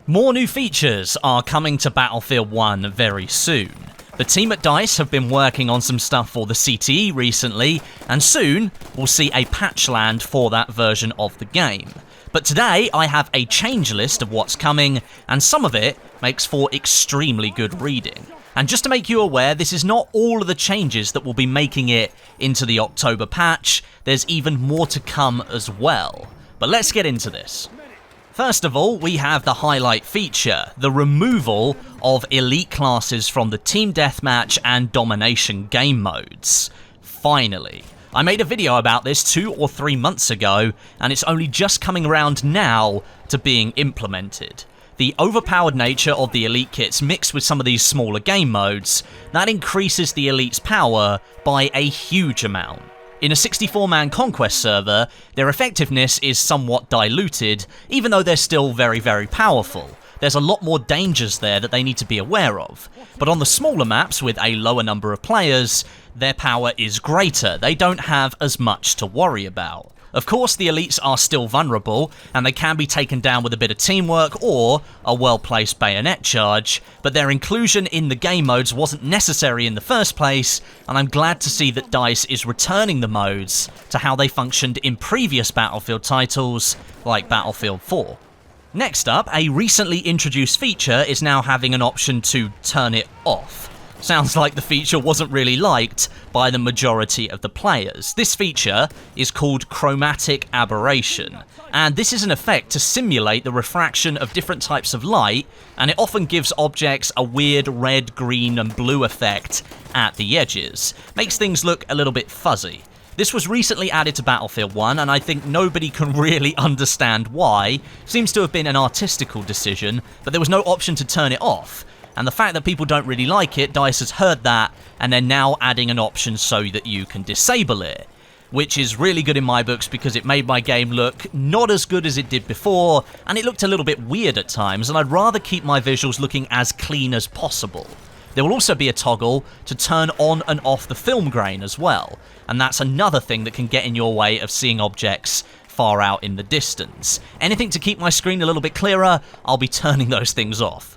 More new features are coming to Battlefield 1 very soon. The team at DICE have been working on some stuff for the CTE recently, and soon we'll see a patch land for that version of the game. But today I have a change list of what's coming, and some of it makes for extremely good reading. And just to make you aware, this is not all of the changes that will be making it into the October patch. There's even more to come as well. But let's get into this. First of all, we have the highlight feature, the removal of elite classes from the Team Deathmatch and Domination game modes. Finally. I made a video about this 2 or 3 months ago, and it's only just coming around now to being implemented. The overpowered nature of the elite kits mixed with some of these smaller game modes, that increases the elite's power by a huge amount. In a 64-man Conquest server, their effectiveness is somewhat diluted, even though they're still very, very powerful. There's a lot more dangers there that they need to be aware of. But on the smaller maps with a lower number of players, their power is greater. They don't have as much to worry about. Of course, the elites are still vulnerable, and they can be taken down with a bit of teamwork or a well-placed bayonet charge, but their inclusion in the game modes wasn't necessary in the first place, and I'm glad to see that DICE is returning the modes to how they functioned in previous Battlefield titles, like Battlefield 4. Next up, a recently introduced feature is now having an option to turn it off. Sounds like the feature wasn't really liked by the majority of the players. This feature is called Chromatic Aberration, and this is an effect to simulate the refraction of different types of light, and it often gives objects a weird red, green, and blue effect at the edges. Makes things look a little bit fuzzy. This was recently added to Battlefield 1, and I think nobody can really understand why. Seems to have been an artistical decision, but there was no option to turn it off. And the fact that people don't really like it, DICE has heard that, and they're now adding an option so that you can disable it. Which is really good in my books because it made my game look not as good as it did before, and it looked a little bit weird at times, and I'd rather keep my visuals looking as clean as possible. There will also be a toggle to turn on and off the film grain as well, and that's another thing that can get in your way of seeing objects far out in the distance. Anything to keep my screen a little bit clearer, I'll be turning those things off.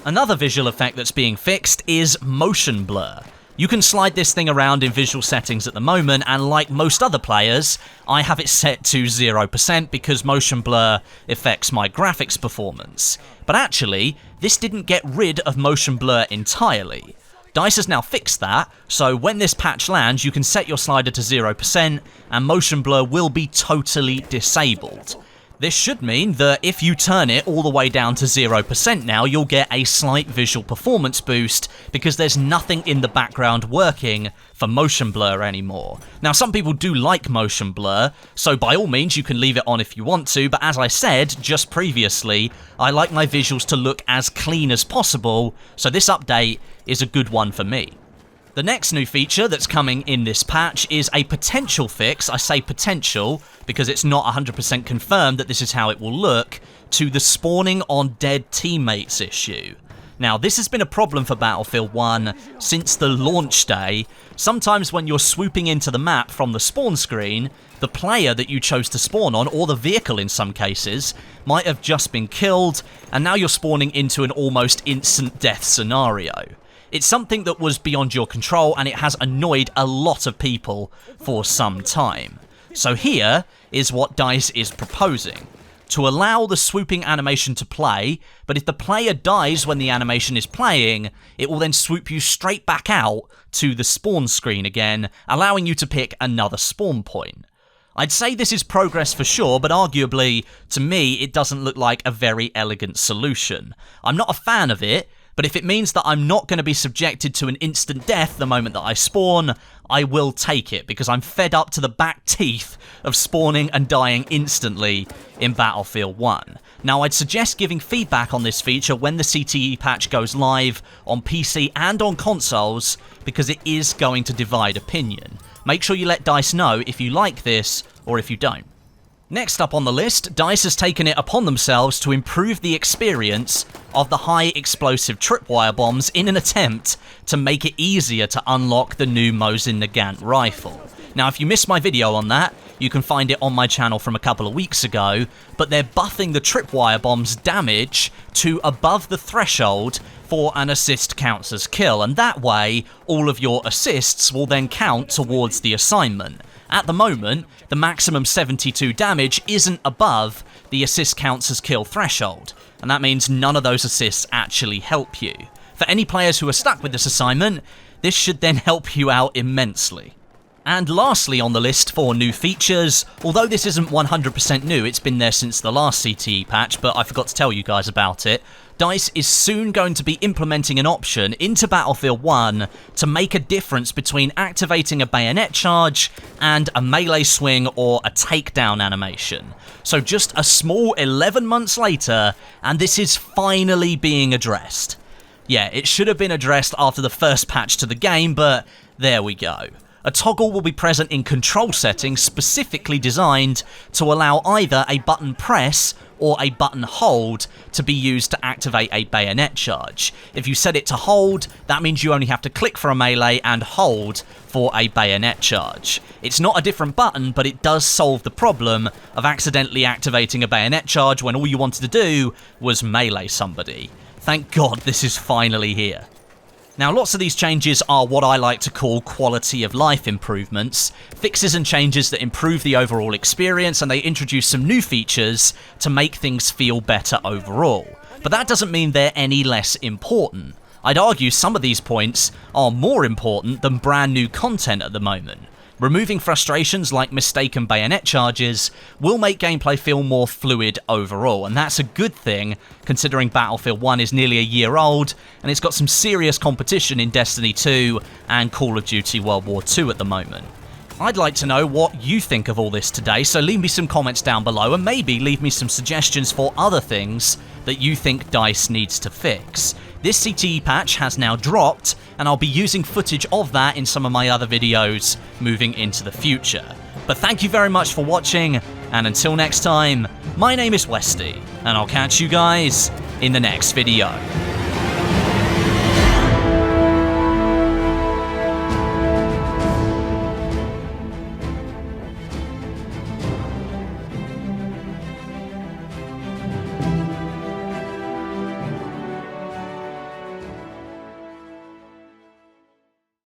Another visual effect that's being fixed is motion blur. You can slide this thing around in visual settings at the moment, and like most other players, I have it set to 0% because motion blur affects my graphics performance. But actually, this didn't get rid of motion blur entirely. DICE has now fixed that, so when this patch lands, you can set your slider to 0%, and motion blur will be totally disabled. This should mean that if you turn it all the way down to 0% now, you'll get a slight visual performance boost because there's nothing in the background working for motion blur anymore. Now, some people do like motion blur, so by all means you can leave it on if you want to, but as I said just previously, I like my visuals to look as clean as possible, so this update is a good one for me. The next new feature that's coming in this patch is a potential fix, I say potential because it's not 100% confirmed that this is how it will look, to the spawning on dead teammates issue. Now, this has been a problem for Battlefield 1 since the launch day. Sometimes when you're swooping into the map from the spawn screen, the player that you chose to spawn on, or the vehicle in some cases, might have just been killed, and now you're spawning into an almost instant death scenario. It's something that was beyond your control, and it has annoyed a lot of people for some time. So here is what DICE is proposing. To allow the swooping animation to play, but if the player dies when the animation is playing, it will then swoop you straight back out to the spawn screen again, allowing you to pick another spawn point. I'd say this is progress for sure, but arguably, to me, it doesn't look like a very elegant solution. I'm not a fan of it, but if it means that I'm not going to be subjected to an instant death the moment that I spawn, I will take it, because I'm fed up to the back teeth of spawning and dying instantly in Battlefield 1. Now, I'd suggest giving feedback on this feature when the CTE patch goes live on PC and on consoles, because it is going to divide opinion. Make sure you let DICE know if you like this or if you don't. Next up on the list, DICE has taken it upon themselves to improve the experience of the high explosive tripwire bombs in an attempt to make it easier to unlock the new Mosin Nagant rifle. Now, if you missed my video on that, You can find it on my channel from a couple of weeks ago, but they're buffing the tripwire bomb's damage to above the threshold for an assist counts as kill, and that way all of your assists will then count towards the assignment. At the moment, the maximum 72 damage isn't above the assist counts as kill threshold, and that means none of those assists actually help you. For any players who are stuck with this assignment, this should then help you out immensely. And lastly on the list for new features, although this isn't 100% new, it's been there since the last CTE patch, but I forgot to tell you guys about it, DICE is soon going to be implementing an option into Battlefield 1 to make a difference between activating a bayonet charge and a melee swing or a takedown animation. So just a small 11 months later, and this is finally being addressed. Yeah, it should have been addressed after the first patch to the game, but there we go. A toggle will be present in control settings specifically designed to allow either a button press or a button hold to be used to activate a bayonet charge. If you set it to hold, that means you only have to click for a melee and hold for a bayonet charge. It's not a different button, but it does solve the problem of accidentally activating a bayonet charge when all you wanted to do was melee somebody. Thank God this is finally here. Now, lots of these changes are what I like to call quality of life improvements, fixes and changes that improve the overall experience, and they introduce some new features to make things feel better overall. But that doesn't mean they're any less important. I'd argue some of these points are more important than brand new content at the moment. Removing frustrations like mistaken bayonet charges will make gameplay feel more fluid overall, and that's a good thing considering Battlefield 1 is nearly a year old and it's got some serious competition in Destiny 2 and Call of Duty World War II at the moment. I'd like to know what you think of all this today, so leave me some comments down below and maybe leave me some suggestions for other things that you think DICE needs to fix. This CTE patch has now dropped, and I'll be using footage of that in some of my other videos moving into the future. But thank you very much for watching, and until next time, my name is Westie, and I'll catch you guys in the next video.